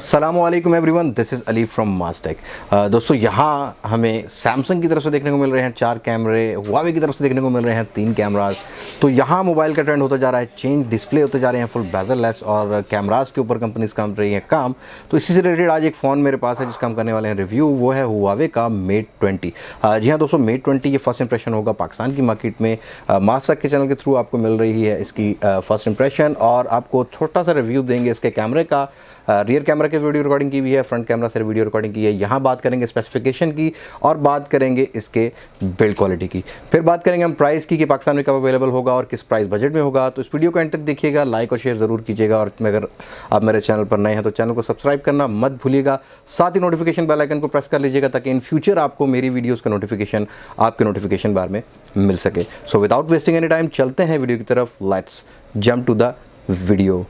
अस्सलामुअलैकुम everyone, this is Ali from Mastek. दोस्तों, यहाँ हमें सैमसंग की तरफ से देखने को मिल रहे हैं 4 कैमरे, हुआवे की तरफ से देखने को मिल रहे हैं 3 कैमराज। तो यहाँ मोबाइल का ट्रेंड होता जा रहा है चेंज, डिस्प्ले होते जा रहे हैं फुल बेजल लेस और कैमराज के ऊपर कंपनीज कर रही हैं काम। तो इसी से रिलेटेड आज एक फ़ोन मेरे पास है जिसका हम करने वाले हैं रिव्यू, वो है हुआवे का मेट 20। जी हाँ दोस्तों, मेट 20 ये फर्स्ट इंप्रेशन होगा पाकिस्तान की मार्केट में। मास्टेक के चैनल के थ्रू आपको मिल रही है इसकी फर्स्ट इंप्रेशन, और आपको छोटा सा रिव्यू देंगे इसके कैमरे का। रियर कैमरा की वीडियो रिकॉर्डिंग की हुई है, फ्रंट कैमरा से वीडियो रिकॉर्डिंग की है। यहाँ बात करेंगे स्पेसिफिकेशन की और बात करेंगे इसके बिल्ड क्वालिटी की। फिर बात करेंगे हम प्राइस की कि पाकिस्तान में कब अवेलेबल होगा और किस प्राइस बजट में होगा। तो इस वीडियो को एंड तक देखिएगा, लाइक और शेयर ज़रूर कीजिएगा, और अगर आप मेरे चैनल पर नए हैं तो चैनल को सब्सक्राइब करना मत भूलिएगा। साथ ही नोटिफिकेशन बेल आइकन को प्रेस कर लीजिएगा ताकि इन फ्यूचर आपको मेरी वीडियोज़ का नोटिफिकेशन आपके नोटिफिकेशन बार में मिल सके। So without wasting any time चलते हैं वीडियो की तरफ। Let's jump to the video.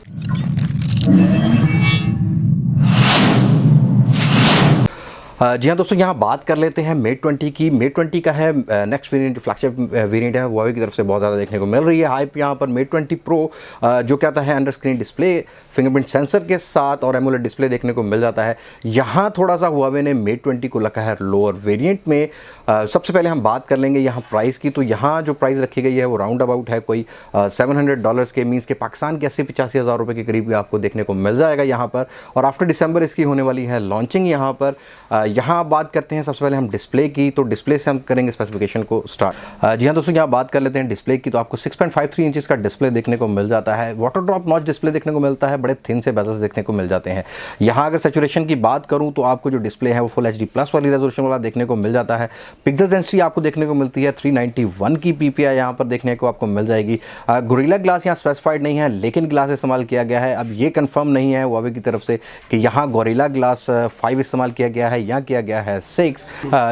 जी हाँ दोस्तों, यहाँ बात कर लेते हैं मेट 20 की। मेट 20 का है नेक्स्ट वेरिएंट, फ्लैगशिप वेरिएंट है, हुआवे की तरफ से बहुत ज़्यादा देखने को मिल रही है हाइप यहाँ पर। मेट 20 प्रो जो क्या आता है under screen display, fingerprint sensor के साथ और एमोलेड डिस्प्ले देखने को मिल जाता है। यहाँ थोड़ा सा हुआवे ने मेट 20 को रखा है लोअर वेरिएंट में। सबसे पहले हम बात कर लेंगे यहाँ प्राइस की। तो यहाँ जो प्राइस रखी गई है वो राउंड अबाउट है कोई $700 के, मीन्स के पाकिस्तान के 80-85 हज़ार रुपये के करीब आपको देखने को मिल जाएगा यहाँ पर। और आफ्टर दिसंबर इसकी होने वाली है लॉन्चिंग यहाँ पर। यहाँ बात करते हैं सबसे पहले हम डिस्प्ले की। तो डिस्प्ले से हम करेंगे स्पेसिफिकेशन को स्टार्ट। जी हाँ दोस्तों, यहाँ बात कर लेते हैं डिस्प्ले की। तो आपको 6.53 इंचेस का डिस्प्ले देखने को मिल जाता है। वाटर ड्रॉप नॉच डिस्प्ले देखने को मिलता है, बड़े थिन से बेजल्स देखने को मिल जाते हैं। यहाँ अगर सैचुरेशन की बात करूँ तो आपको जो डिस्प्ले है वो फुल HD+ वाली रेजोल्यूशन वाला देखने को मिल जाता है। पिक्सल डेंसिटी आपको देखने को मिलती है 391 की PPI यहाँ पर देखने को आपको मिल जाएगी। गोरिल्ला ग्लास यहाँ स्पेसिफाइड नहीं है, लेकिन ग्लास इस्तेमाल किया गया है। अब ये कंफर्म नहीं है हुआवे की तरफ से कि यहाँ गोरिल्ला ग्लास 5 इस्तेमाल किया गया है या किया गया है 6।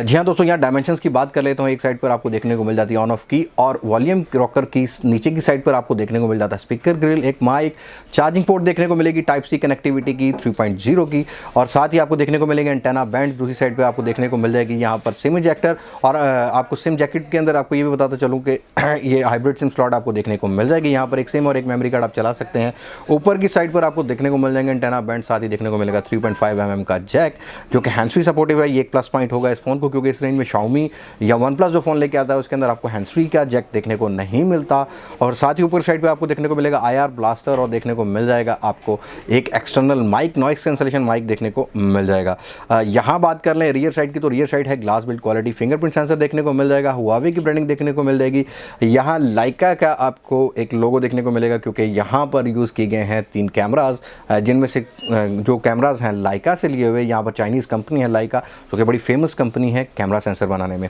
जी हाँ दोस्तों, यहाँ डायमेंशंस की बात कर लेते हैं। एक साइड पर आपको देखने को मिल जाती है ऑन ऑफ की, और वॉल्यूम रॉकर की नीचे की साइड पर आपको देखने को मिल जाता है स्पीकर ग्रिल, एक माइक, चार्जिंग पोर्ट देखने को मिलेगी टाइप सी कनेक्टिविटी की 3.0 की, और साथ ही आपको देखने को मिलेंगे एंटेना बैंड। दूसरी साइड पर आपको देखने को मिल जाएगी यहाँ पर सिम इजेक्टर, और आपको सिम जैकेट के अंदर आपको ये भी बताता चलूँ कि ये हाइब्रिड सिम स्लॉट आपको देखने को मिल जाएगी। यहाँ पर एक सिम और एक मेमोरी कार्ड आप चला सकते हैं। ऊपर की साइड पर आपको देखने को मिल जाएंगे एंटेना बैंड, साथ ही देखने को मिलेगा 3.5 mm का जैक, जो कि हैंड्स फ्री सपोर्टिव है। ये एक प्लस पॉइंट होगा इस फोन को, क्योंकि इस रेंज में Xiaomi या OnePlus जो फ़ोन लेके आता है उसके अंदर आपको हैंड्स फ्री का जैक देखने को नहीं मिलता। और साथ ही ऊपर साइड पे आपको देखने को मिलेगा IR ब्लास्टर, और देखने को मिल जाएगा आपको एक external mic, noise cancellation mic देखने को मिल जाएगा। यहाँ बात कर लें रियर साइड की, तो रियर साइड है glass build quality, fingerprint sensor देखने को मिल जाएगा, हुआवे की ब्रांडिंग देखने को मिल जाएगी। यहाँ लाइका का आपको एक लोगो देखने को मिलेगा, क्योंकि यहाँ पर यूज़ किए गए हैं 3 कैमराज, जिनमें से जो कैमराज हैं लाइका से लिए हुए। यहाँ पर चाइनीज़ कंपनी है लाइका, जो कि बड़ी फेमस कंपनी है कैमरा सेंसर बनाने में।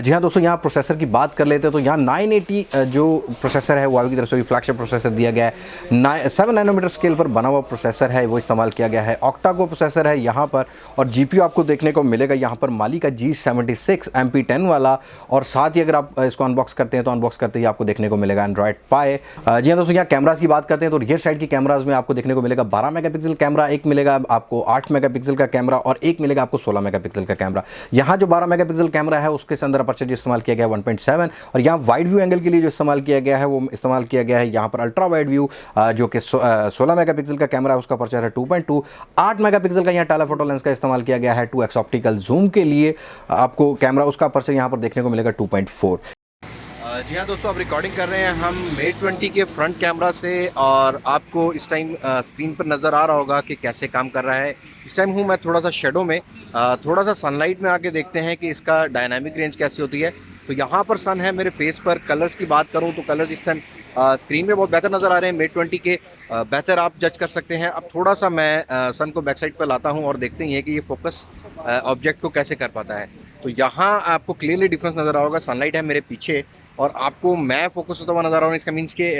जी हाँ दोस्तों, यहाँ प्रोसेसर की बात कर लेते हैं। तो यहाँ 980 जो प्रोसेसर है हुआवे की तरफ से भी फ्लैगशिप प्रोसेसर दिया गया है। 7 नैनोमीटर स्केल पर बना हुआ प्रोसेसर है, वो इस्तेमाल किया गया है। ऑक्टा को प्रोसेसर है यहाँ पर, और GPU आपको देखने को मिलेगा यहाँ पर माली का G76 MP10 वाला। और साथ ही अगर आप इसको अनबॉक्स करते हैं तो अनबॉक्स करते ही आपको देखने को मिलेगा एंड्रॉइड पाई। जी हाँ दोस्तों, यहाँ कैमराज की बात करते हैं। तो रियर साइड की कैमराज में आपको देखने को मिलेगा 12 मेगापिक्सल कैमरा, एक मिलेगा आपको 8 मेगापिक्सल का कैमरा, और एक मिलेगा आपको 16 मेगापिक्सल का कैमरा। यहाँ जो 12 मेगापिक्सल कैमरा है उसके अंदर अपर्चर जो इस्तेमाल किया गया है 1.7, और यहाँ वाइड व्यू एंगल के लिए जो इस्तेमाल किया गया है वो इस्तेमाल किया गया है यहाँ पर अल्ट्रा वाइड व्यू, जो कि 16 मेगापिक्सल का कैमरा है उसका अपर्चर है 2.2। 8 मेगापिक्सल का यहाँ टेलीफोटो लेंस का इस्तेमाल किया गया है 2x ऑप्टिकल जूम के लिए आपको कैमरा, उसका अपर्चर यहाँ पर देखने को मिलेगा 2.4। जी हाँ दोस्तों, अब रिकॉर्डिंग कर रहे हैं हम मेट 20 के फ्रंट कैमरा से, और आपको इस टाइम स्क्रीन पर नज़र आ रहा होगा कि कैसे काम कर रहा है। इस टाइम हूँ मैं थोड़ा सा शेडो में, थोड़ा सा सनलाइट में आके देखते हैं कि इसका डायनामिक रेंज कैसी होती है। तो यहाँ पर सन है मेरे फेस पर। कलर्स की बात करूँ तो कलर्स इस सन स्क्रीन में बहुत बेहतर नज़र आ रहे हैं मेट 20 के, बेहतर आप जज कर सकते हैं। अब थोड़ा सा मैं सन को बैक साइड पर लाता हूँ और देखते हैं कि ये फोकस ऑब्जेक्ट को कैसे कर पाता है। तो यहाँ आपको क्लियरली डिफरेंस नज़र आ होगा। सनलाइट है मेरे पीछे और आपको मैं फोकस होता हुआ नज़र आ रहा हूँ। इसका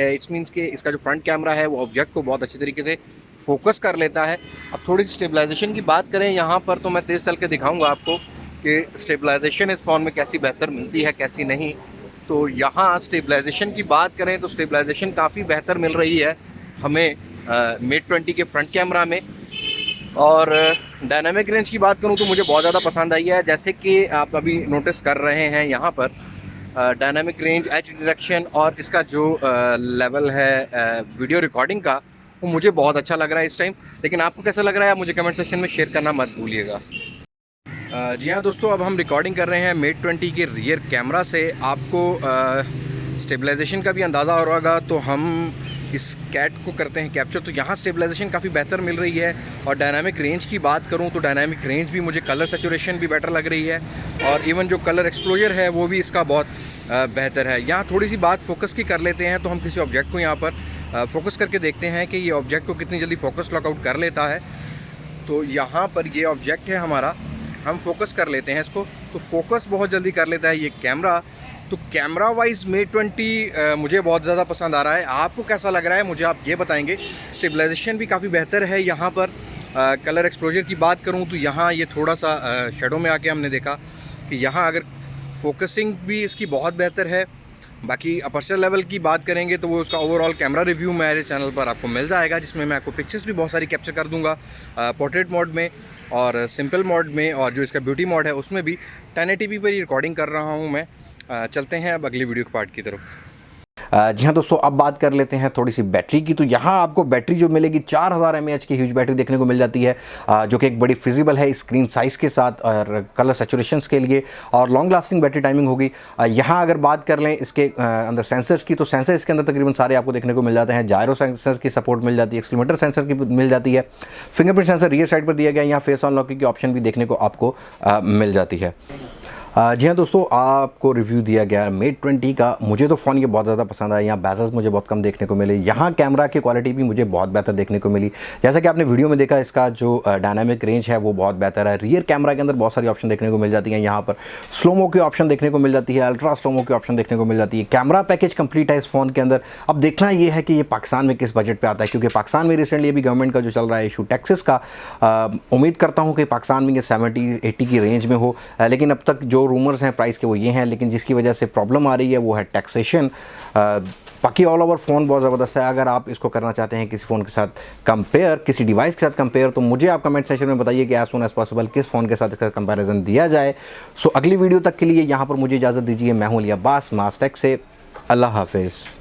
इट्स मीन्स के इसका जो फ्रंट कैमरा है वो ऑब्जेक्ट को बहुत अच्छी तरीके से फोकस कर लेता है। अब थोड़ी सी स्टेबलाइजेशन की बात करें यहाँ पर, तो मैं तेज़ चल के दिखाऊंगा आपको कि स्टेबलाइजेशन इस फ़ोन में कैसी बेहतर मिलती है कैसी नहीं। तो यहाँ स्टेबलाइजेशन की बात करें तो स्टेबलाइजेशन काफ़ी बेहतर मिल रही है हमें मेट 20 के फ्रंट कैमरा में। और डायनामिक रेंज की बात करूँ तो मुझे बहुत ज़्यादा पसंद आई है। जैसे कि आप अभी नोटिस कर रहे हैं यहाँ पर डायनामिक रेंज, एज डिटेक्शन, और इसका जो लेवल है वीडियो रिकॉर्डिंग का, वो मुझे बहुत अच्छा लग रहा है इस टाइम। लेकिन आपको कैसा लग रहा है आप मुझे कमेंट सेक्शन में शेयर करना मत भूलिएगा। जी हाँ दोस्तों, अब हम रिकॉर्डिंग कर रहे हैं मेट 20 के रियर कैमरा से। आपको स्टेबलाइजेशन का भी अंदाज़ा हो रहा होगा। तो हम इस कैट को करते हैं कैप्चर। तो यहाँ स्टेबलाइजेशन काफ़ी बेहतर मिल रही है। और डायनामिक रेंज की बात करूँ तो डायनामिक रेंज भी मुझे, कलर सेचुरेशन भी बेटर लग रही है। और इवन जो कलर एक्सपोजर है वो भी इसका बहुत बेहतर है। यहाँ थोड़ी सी बात फोकस की कर लेते हैं। तो हम किसी ऑब्जेक्ट को यहाँ पर फोकस करके देखते हैं कि ये ऑब्जेक्ट को कितनी जल्दी फोकस लॉकआउट कर लेता है। तो यहाँ पर ये ऑब्जेक्ट है हमारा, हम फोकस कर लेते हैं इसको। तो फोकस बहुत जल्दी कर लेता है ये कैमरा। तो कैमरा वाइज मेट 20 मुझे बहुत ज़्यादा पसंद आ रहा है। आपको कैसा लग रहा है मुझे आप ये बताएंगे। स्टेबलाइजेशन भी काफ़ी बेहतर है यहाँ पर। कलर एक्सपोजर की बात करूँ तो यहाँ ये थोड़ा सा शेडो में आके हमने देखा कि यहाँ अगर फोकसिंग भी इसकी बहुत बेहतर है। बाकी अपर्चर लेवल की बात करेंगे तो वो उसका ओवरऑल कैमरा रिव्यू मेरे चैनल पर आपको मिल जाएगा, जिसमें मैं आपको पिक्चर्स भी बहुत सारी कैप्चर कर दूंगा पोर्ट्रेट मोड में और सिंपल मोड में, और जो इसका ब्यूटी मोड है उसमें भी 1080p पर ही रिकॉर्डिंग कर रहा हूँ मैं। चलते हैं अब अगली वीडियो के पार्ट की तरफ। जी हाँ दोस्तों, अब बात कर लेते हैं थोड़ी सी बैटरी की। तो यहाँ आपको बैटरी जो मिलेगी 4000 mAh की ह्यूज बैटरी देखने को मिल जाती है, जो कि एक बड़ी फिजिबल है स्क्रीन साइज़ के साथ और कलर सेचुरेशंस के लिए, और लॉन्ग लास्टिंग बैटरी टाइमिंग होगी। यहाँ अगर बात कर लें इसके अंदर सेंसर्स की, तो सेंसर इसके अंदर तकरीबन सारे आपको देखने को मिल जाते हैं। जायरो सेंसर की सपोर्ट मिल जाती है, एक्सीलरोमीटर सेंसर की मिल जाती है, फिंगरप्रिंट सेंसर रियर साइड पर दिया गया। यहाँ फेस अनलॉकिंग की ऑप्शन भी देखने को आपको मिल जाती है। जी हाँ दोस्तों, आपको रिव्यू दिया गया मेट 20 का। मुझे तो फ़ोन ये बहुत ज़्यादा पसंद आया। यहाँ बेजल्स मुझे बहुत कम देखने को मिले। यहाँ कैमरा की क्वालिटी भी मुझे बहुत बेहतर देखने को मिली। जैसा कि आपने वीडियो में देखा, इसका जो डायनामिक रेंज है वो बहुत बेहतर है। रियर कैमरा के अंदर बहुत सारी ऑप्शन देखने को मिल जाती हैं। यहाँ पर स्लोमो की ऑप्शन देखने को मिल जाती है, अल्ट्रा स्लोमो की ऑप्शन देखने को मिल जाती है। कैमरा पैकेज कंप्लीट है इस फ़ोन के अंदर। अब देखना ये है कि ये पाकिस्तान में किस बजट पर आता है, क्योंकि पाकिस्तान में रिसेंटली अभी गवर्नमेंट का जो चल रहा है इशू टैक्सेस का, उम्मीद करता हूँ कि पाकिस्तान में ये 70-80 की रेंज में हो। लेकिन अब तक जो रूमर्स हैं प्राइस वो ये हैं, लेकिन जिसकी वजह से प्रॉब्लम आ रही है वो है टैक्सेशन। बाकी ऑल ओवर फ़ोन बहुत ज़बरदस्त है। अगर आप इसको करना चाहते हैं किसी फ़ोन के साथ कंपेयर, किसी डिवाइस के साथ कंपेयर, तो मुझे आप कमेंट सेक्शन में बताइए कि एज सून एज पॉसिबल किस फ़ोन के साथ इसका कंपैरिजन दिया जाए। सो अगली वीडियो तक के लिए यहाँ पर मुझे इजाज़त दीजिए। मैं हूं अली अब्बास मास टेक से। अल्लाह हाफिज़।